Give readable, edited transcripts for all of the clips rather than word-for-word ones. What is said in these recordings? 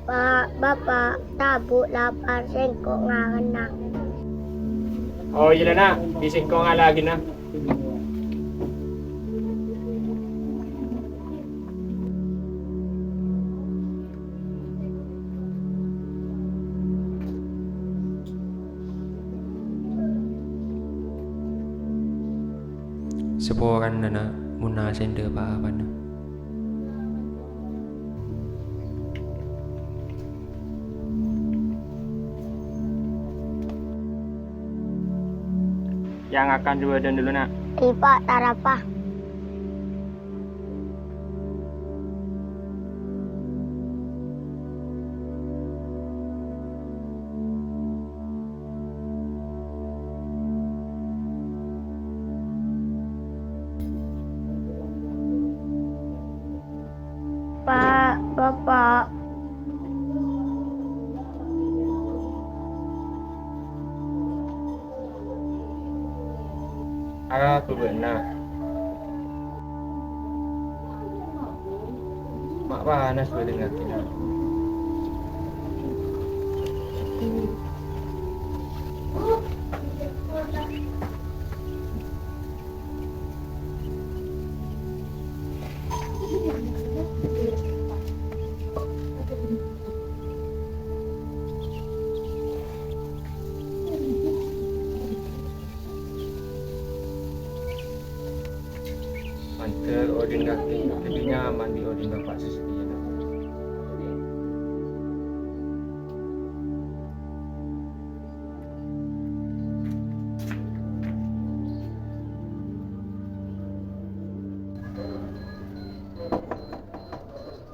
Pak, Bapak, tabu lapar sengkok nganak. Oh iya nak, bising ko nga lagi na. Seporan na muna sender pa na. Yang akan dua dan dulu nak. Pak, tarapa. Pak, Bapak. Aku benar. Mak panas gue dengar kita. Mantel odin kaki, lebih nyaman di odin bapak sesetia.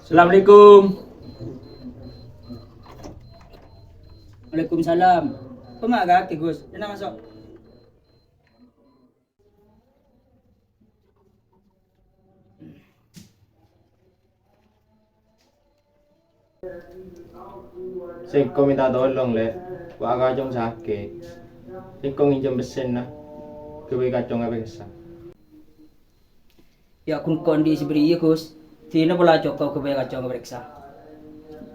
Assalamualaikum. Waalaikumsalam. Pemaga ke Gus, enak masuk. Sing ko minta tolong le, gua kacung sakit. Sing ko nginjem mesin na, gue kacung apa kesah. Ya kun kondisi beri Gus. Tina pula cokok ke kacau ngeperiksa.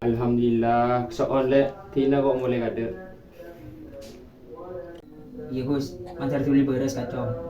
Alhamdulillah, soalnya Tina kok mulai kader. Iya Gus, mancar tuli beres kacau.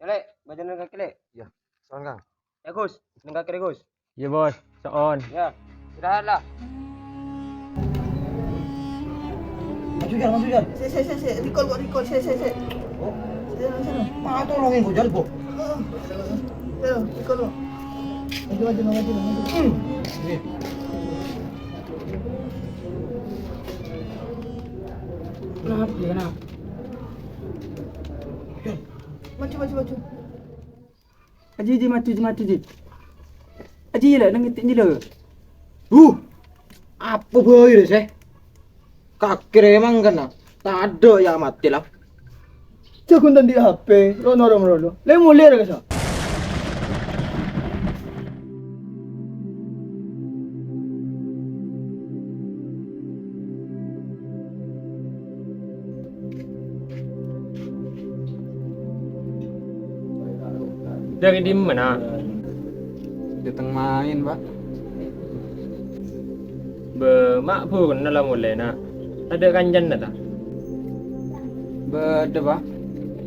Lek, baca nang kaki lek. Ya, soal kang. Ya Gus, nengak kiri Gus. Ya bos, soal. Ya, istirahatlah. Masuk jar. Se. Recall kok. Se. Oh, sana. Ma tolongin kok jar kok. Recall kok. Maju. Kenapa? Ya kenapa? Maju. Aji mati. Aji lah, nang ngitik lah. Apa boy sih? Kakek emang kena. Tak ada ya mati lah. Jagun tadi HP, rono. Le mulai ke sa? Dari di mana? Di tengah main, Pak. Mak pun nalam mulai nak. Ada kanjan na ta? Beda, Pak.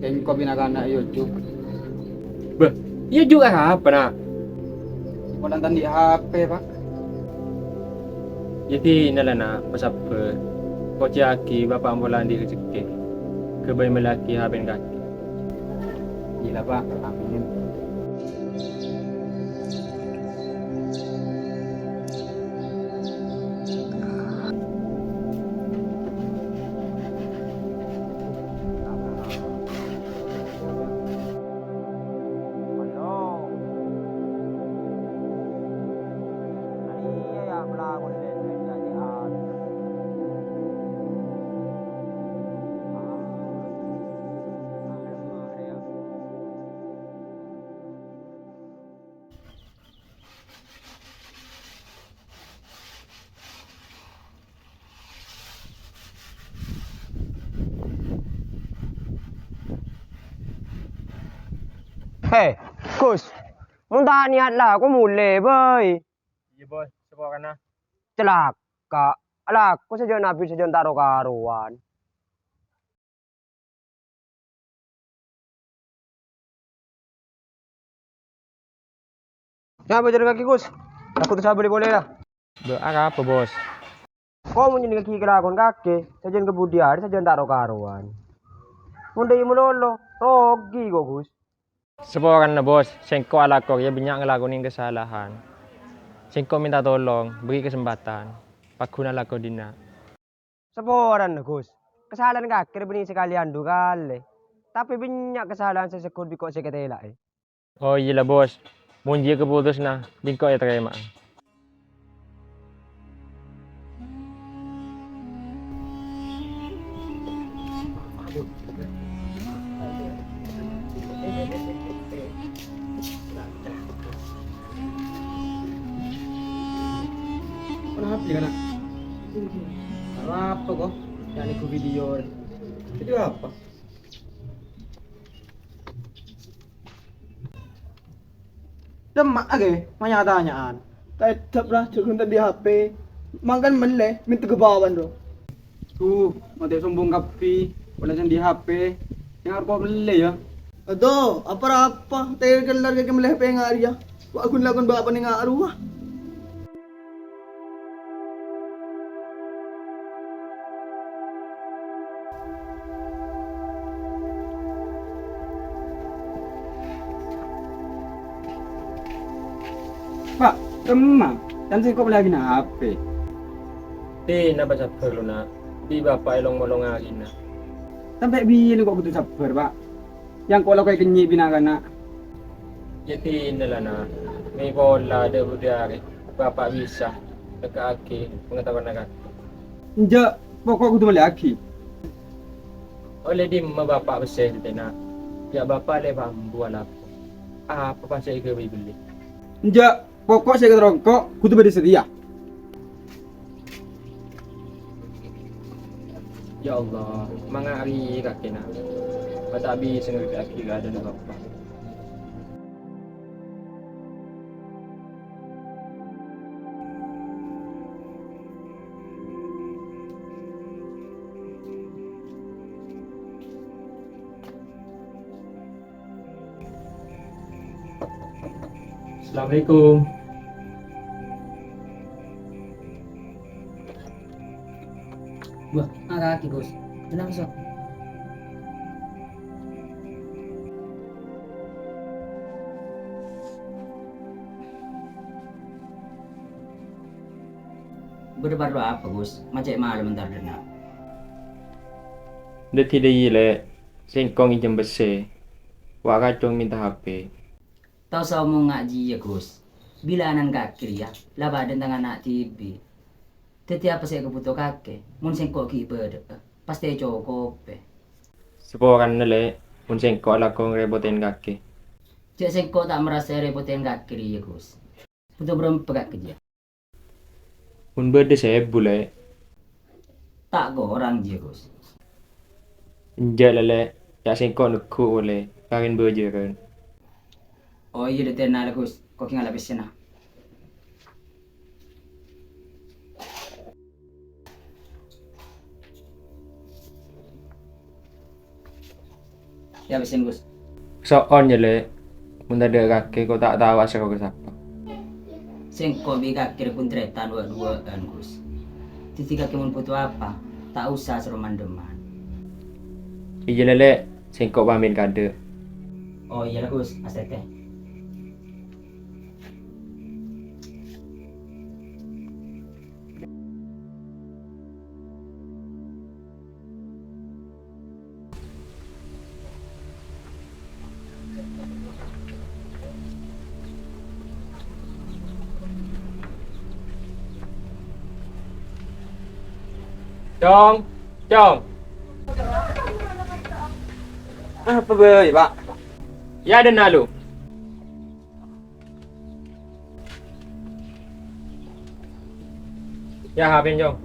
Kayaknya kau binakan anak YouTube. Iya juga apa nak? Kau nonton di HP, Pak. Jadi nala nak pasal apa? Kau caki bapak ambulan di rezeki. Kebayi melaki haben kaki. Gila, Pak. Amin. Hei, Gus, mun tak niat lah, aku mulai, boy. Iya bos, sebuah kana. Celaka. Alah, aku saja nabi saja taruh karuan. Siapa jadi kaki, Gus? Aku tuh boleh boleh lah. Apa bos? Kau mau jadi kaki kelakon kaki, saja kebudian saja taruh karuan. Munda imu lolo, rogi kok, Gus. Sebuah kana bos, sengko ala kok ya banyak ngelakuin kesalahan. Sengko minta tolong, beri kesempatan. Pakuna lako dina. Seporan, Gus. Kesalahan kaki benih sekalian dua kali. Tapi banyak kesalahan sesekut bikok seketela. Oh iya lah bos, munji keputus nah, bingko ya terima. Kenapa ya, nak? Apa kok? Yang ikut video. Video apa? Lemak aja, banyak tanyaan. Tetap lah, cukup tadi HP. Makan meleh, minta kebawan bro. Tuh, mau sombong kapi. Wala di HP. Yang harus kau beli ya. Aduh, apa-apa. Tayo kelar kaya meleh pa yung area. Wag akong lagon ba pa ni nga aruha. Pak, teman. Dan saya kau lagi na HP. Di na pasal perlu na. Di bapak elong molong akin na. Sampai biyen kok kudu sabar, Pak. Yang kau lakukan kenyi binakan na. Jadi nala na. May bola ada budari. Bapak bisa. Dekaki pengetahuan naga. Nja, pokok kudu balik lagi. Oleh di bapak besar di na. Ya bapak le bambu ala. Apa pasal ke beli? Nja, pokok saya keterongkok kudu beri sedia. Ya Allah, mga ari kaki na. Matabi sa nagkaki ka na bapak. Assalamualaikum. Wah, kaki, Gus. Tenang, sok. Berdebar apa, Gus? Macam malam bentar dena. Dati day ile, singkong ijem bese. Waka cong minta HP. Tahu sa mo ngaji ya, Gus. Bilanan kaki ya, labadan tangan anak TV. Tetiap saya kebutuh kaki, mun sengkok ki berde. Pasti cukup. Seporan nale, un singko ala kong rebotin kaki. Cek sengkok tak merasa repotin kaki ya, Gus. Butuh berempat kerja. Un berde saya bule. Tak go orang je, Gus. Inja lale, ya singko nuku ole, karin berje kan. Oh iya deh tenang Gus. Kok king ala besena. Ya besen Gus. Soon ya le. Mun ada kakek kau tak tahu asal kau siapa. Sengko biga kira pun tretan dua-duaan Gus. Titi kaki mun butuh apa? Tak usah suruh mandeman. Iya lele, singkok pamin kade. Oh iya Gus, astete. Chong, Chong. Apa be, Pak? Ya ada nalu. Ya hapin Chong.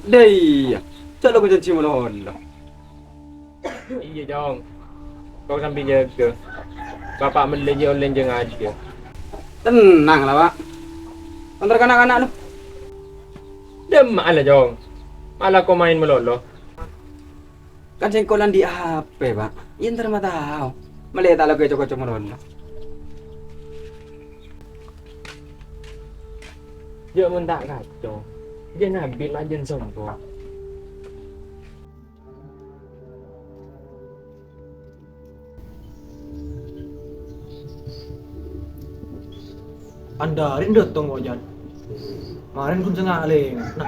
Dai. Calo ko janji mo lahon. Iya Chong. Kau sambil jaga. Bapak melejit online je aja. Tenang lah, Pak. Antar anak-anak lu. Demak lah Chong. Malah kau main melolo. Kan sengkolan di HP, Pak. Iya ntar mah tahu. Melihat ala gue cocok meron. Dia mun tak kacau. Dia nabil aja sombong. Andarin datang wajan. Kemarin kun sengaling. Nah,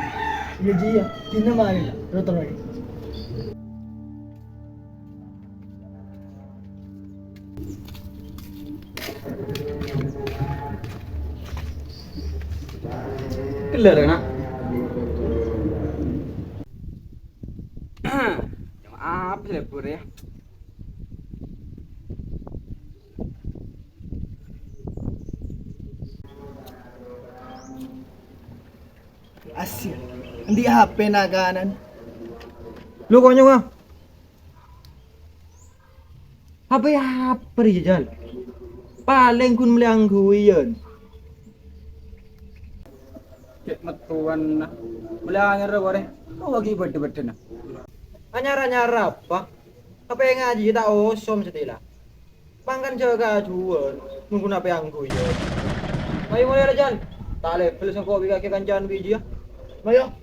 Iya ji ya. Dina mari. Datang lagi. Kelar nak. Jam apa sih lepur ya? Asyik. Hindi HP na kanan. lu kok nyawa? Apa dia jalan? Paling kun melanggu iyan. Cek metuan na. Mulanya ra bare. Kau lagi berde-berde na. Anyara-nyara apa? Apa yang ngaji tak osom setila. Pangkan jaga jual. Mungkin apa yang gue iyan. Ayo mulai jalan. Tak level sang kopi kaki kancan biji ya. Mayo.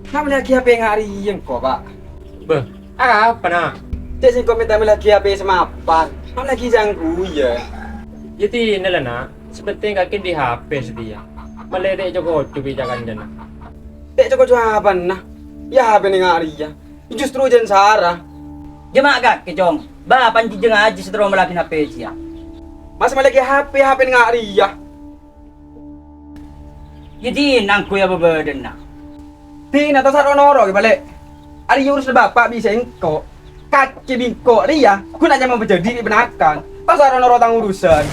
Kamu lagi HP yang hari yang kok, Pak? Beh, apa nak? Cek sing komentar lagi HP semapan. Kamu lagi janggu ya. Jadi ini lah nak. Seperti kaki di HP setia. Melirik Joko kebijakan jana. Dek coko jawaban nah. Ya HP ning hari ya. Justru jen Sarah. Jemaah kak kejong. Ba panji jeng aja setero melakin HP ya. Mas lagi HP ning hari ya. Jadi nangku ya bebeden nak. Di na tasar onoro balik. Ari urus bapak bisa engko. Kaki bingko ria. Aku nanya mau jadi penakan. Pasar onoro tang urusan.